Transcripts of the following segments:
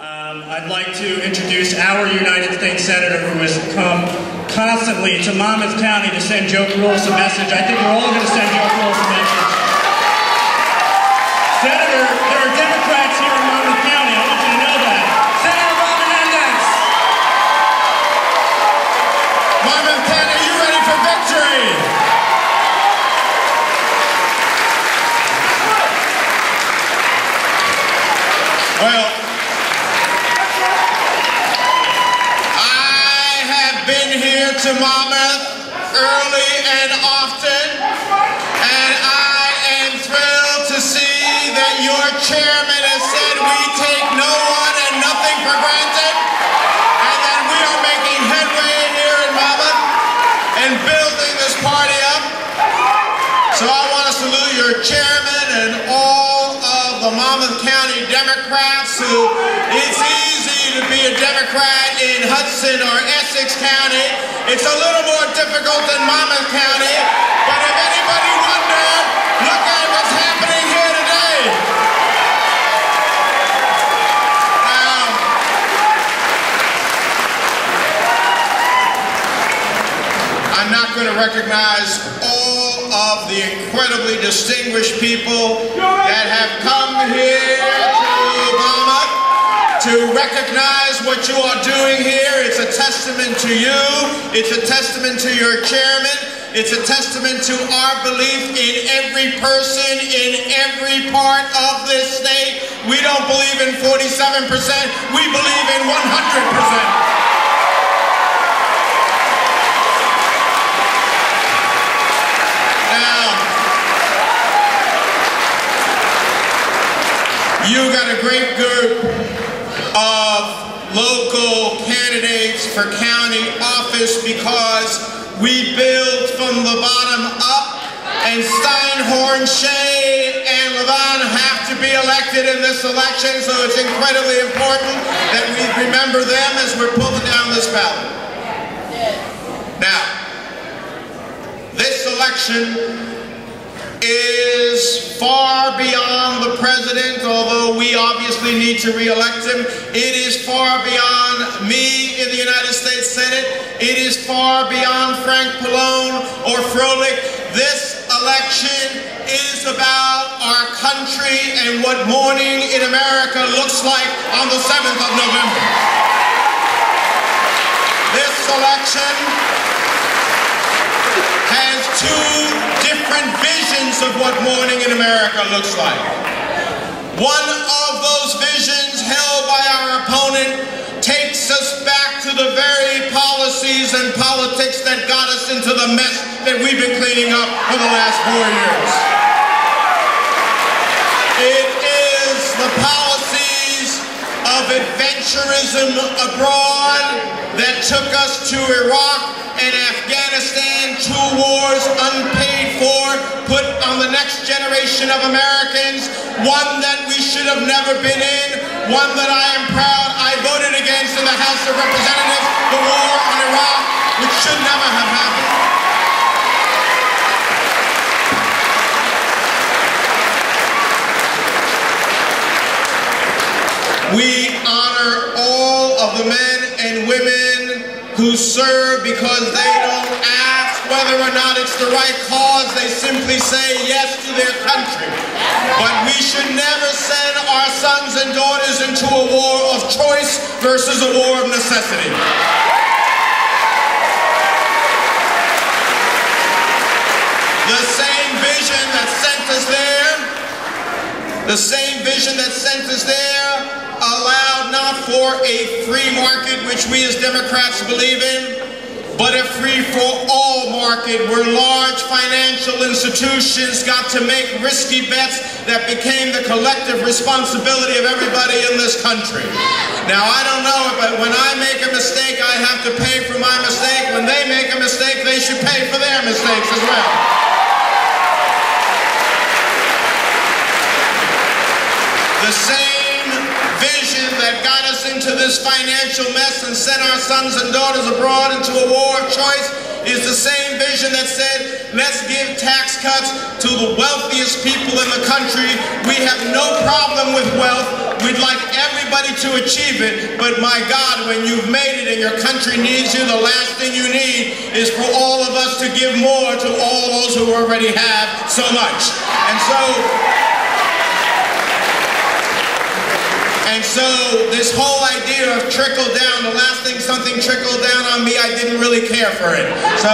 I'd like to introduce our United States Senator who has come constantly to Monmouth County to send Joe Carolus a message. I think we're all going to send Joe Carolus a message. Senator, there are Democrats here in Monmouth County. I want you to know that. Senator Bob Menendez. Monmouth County, are you ready for victory? Well, to Monmouth early and often, and I am thrilled to see that your chairman has said we take no one and nothing for granted, and that we are making headway here in Monmouth and building this party up. So I want to salute your chairman and all of the Monmouth County Democrats who, it's easy to be a Democrat in Hudson or Essex County. It's a little more difficult than Monmouth County, but if anybody wondered, look at what's happening here today. Now, I'm not going to recognize all of the incredibly distinguished people that have come here to Monmouth to recognize what you are doing here. It's a testament to you. It's a testament to your chairman. It's a testament to our belief in every person in every part of this state. We don't believe in 47%. We believe in 100%. You got a great group of local candidates for county office because we build from the bottom up, and Steinhorn, Shea, and Levin have to be elected in this election, so it's incredibly important that we remember them as we're pulling down this ballot. Now, this election is far beyond the president, although we obviously need to re-elect him. It is far beyond me in the United States Senate. It is far beyond Frank Pallone or Froelich. This election is about our country and what morning in America looks like on the 7th of November. This election has two different visions of what morning in America looks like. One of those visions held by our opponent takes us back to the very policies and politics that got us into the mess that we've been cleaning up for the last 4 years. It is the policies of adventurism abroad that took us to Iraq and Afghanistan, 2 wars unpaid for, put on the next generation of Americans, one that we should have never been in, one that I am proud I voted against in the House of Representatives, the war on Iraq, which should never have happened. We honor all of the men and women who serve because they don't ask whether or not it's the right cause. They simply say yes to their country. But we should never send our sons and daughters into a war of choice versus a war of necessity. The same vision that sent us there, allowed not for a free market, which we as Democrats believe in, but a free-for-all market where large financial institutions got to make risky bets that became the collective responsibility of everybody in this country. Now, I don't know, but when I make a mistake, I have to pay for my mistake. When they make a mistake, they should pay for their mistakes as well. The same vision that got us into this financial mess and sent our sons and daughters abroad into a war of choice is the same vision that said, let's give tax cuts to the wealthiest people in the country. We have no problem with wealth. we'd like everybody to achieve it, but my God, when you've made it and your country needs you, the last thing you need is for all of us to give more to all those who already have so much. And so this whole idea of trickle down, the last thing something trickled down on me, I didn't really care for it. So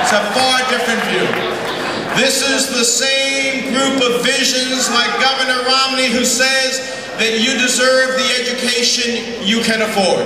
it's a far different view. This is the same group of visions like Governor Romney, who says that you deserve the education you can afford.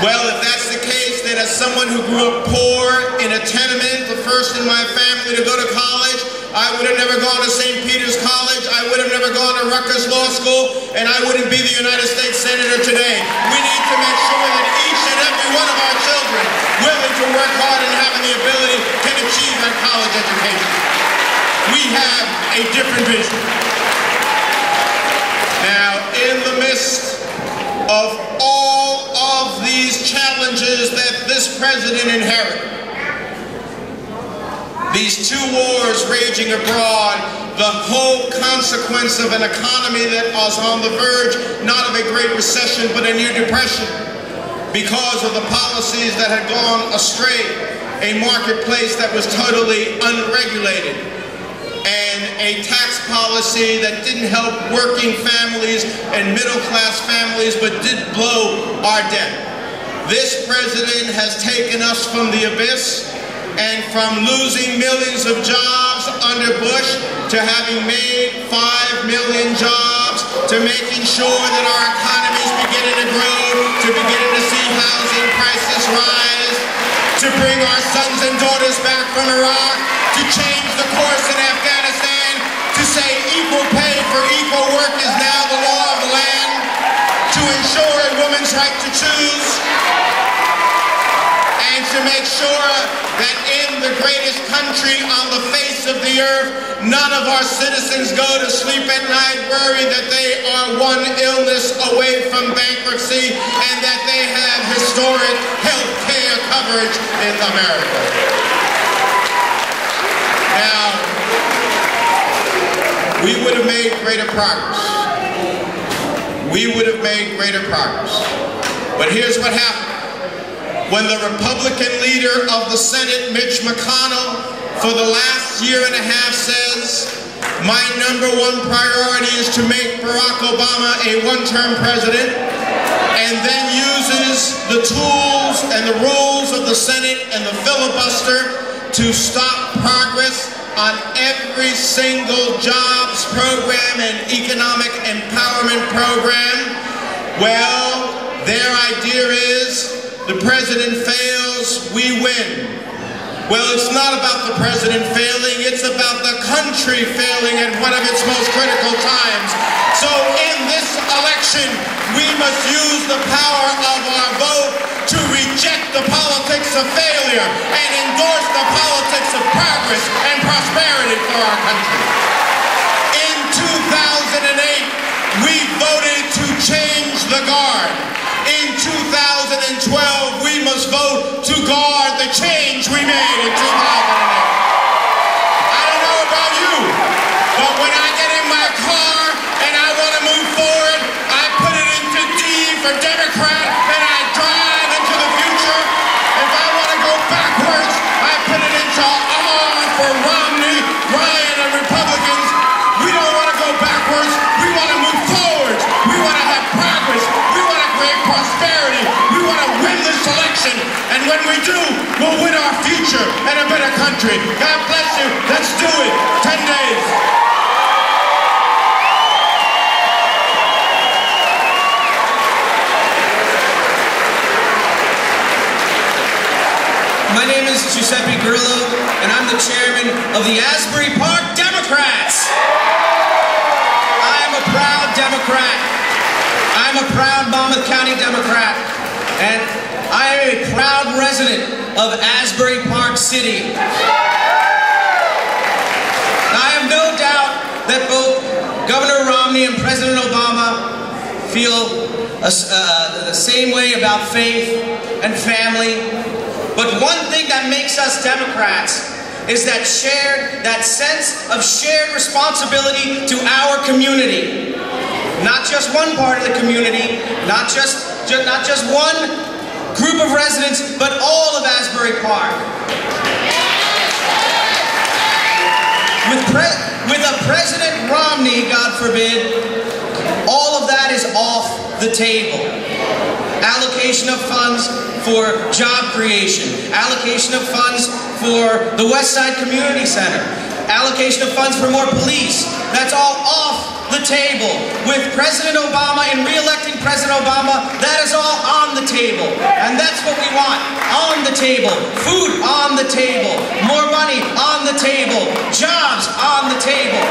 Well, if that's the case, then as someone who grew up poor in a tenement, the first in my family to go to college, I would have never gone to St. Peter's College, I would have never gone to Rutgers Law School, and I wouldn't be the United States Senator today. We need to make sure that each and every one of our children, willing to work hard and having the ability, can achieve their college education. We have a different vision. Now, in the midst of all of these challenges that this president inherited, these two wars raging abroad, the whole consequence of an economy that was on the verge, not of a great recession, but a near depression, because of the policies that had gone astray, a marketplace that was totally unregulated, and a tax policy that didn't help working families and middle-class families, but did blow our debt. This president has taken us from the abyss, and from losing millions of jobs under Bush to having made 5 million jobs, to making sure that our economy is beginning to grow, to beginning to see housing prices rise, to bring our sons and daughters back from Iraq, to change the course in Afghanistan, to say equal pay for equal work is now the law of the land, to ensure a woman's right to choose, and to make sure that in the greatest country on the face of the earth, none of our citizens go to sleep at night worried that they are one illness away from bankruptcy and that they have historic health care coverage in America. Now, we would have made greater progress. We would have made greater progress. But here's what happened. When the Republican leader of the Senate, Mitch McConnell, for the last year and a half says, my #1 priority is to make Barack Obama a one-term president, and then uses the tools and the rules of the Senate and the filibuster to stop progress on every single jobs program and economic empowerment program, well, their idea is, the president fails, we win. Well, it's not about the president failing, it's about the country failing at one of its most critical times. So in this election, we must use the power of our vote to reject the politics of failure and endorse the politics of progress and prosperity for our country. In 2008, we voted to change the guard. In 2012, we must vote to guard the change we made in 2008. I don't know about you, but when I get in my car and I want to move forward, I put it into D for Democrat and I drive into the future. If I want to go backwards, I put it into R for Romney, Ryan, and Republicans. We don't want to go backwards, we want to move forward. We want to have progress. We want to create prosperity. We want to win this election. And when we do, we'll win our future and a better country. God bless you. Let's do it. 10 days. My name is Giuseppe Grillo, and I'm the chairman of the Asbury Park Democrats. I am a proud Democrat. I'm a proud Monmouth County Democrat, and I am a proud resident of Asbury Park City. I have no doubt that both Governor Romney and President Obama feel the same way about faith and family. But one thing that makes us Democrats is that sense of shared responsibility to our community. not just one part of the community, not just one group of residents, but all of Asbury Park. With a President Romney, God forbid, all of that is off the table. Allocation of funds for job creation, allocation of funds for the West Side Community Center, allocation of funds for more police, that's all off the table. With President Obama and re-electing President Obama, that is all on the table. And that's what we want, on the table. Food on the table, more money on the table, jobs on the table.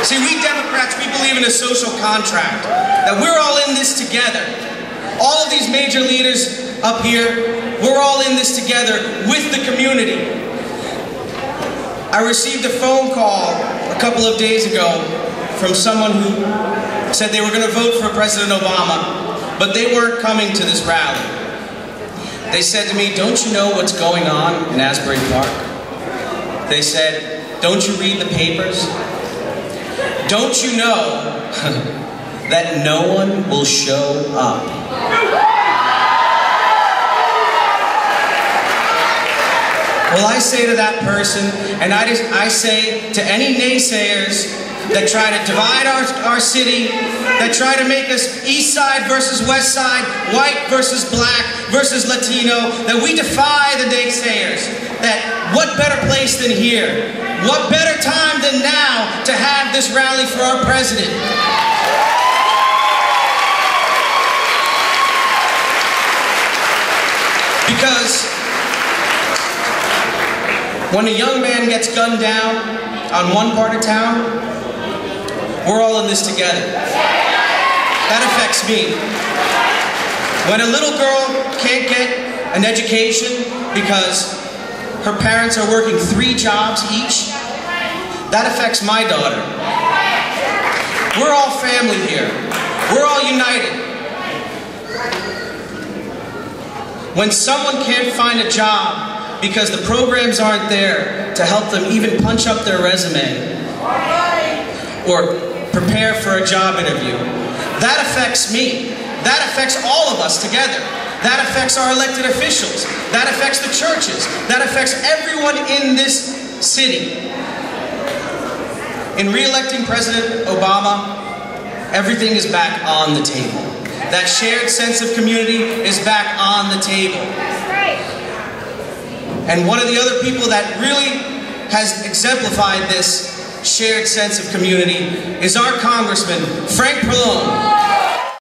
See, we Democrats, we believe in a social contract, that we're all in this together. All of these major leaders up here, we're all in this together with the community. I received a phone call a couple of days ago from someone who said they were going to vote for President Obama, but they weren't coming to this rally. They said to me, "Don't you know what's going on in Asbury Park?" They said, "Don't you read the papers? Don't you know that no one will show up?" Well, I say to that person, and I say to any naysayers that try to divide our city, that try to make us East Side versus West Side, white versus black versus Latino, that we defy the naysayers. That what better place than here? What better time than now to have this rally for our president? Because when a young man gets gunned down on one part of town, we're all in this together. That affects me. When a little girl can't get an education because her parents are working 3 jobs each, that affects my daughter. We're all family here. We're all united. When someone can't find a job because the programs aren't there to help them even punch up their resume or prepare for a job interview, that affects me. That affects all of us together. That affects our elected officials. That affects the churches. That affects everyone in this city. In re-electing President Obama, everything is back on the table. That shared sense of community is back on the table. And one of the other people that really has exemplified this shared sense of community is our Congressman, Frank Pallone.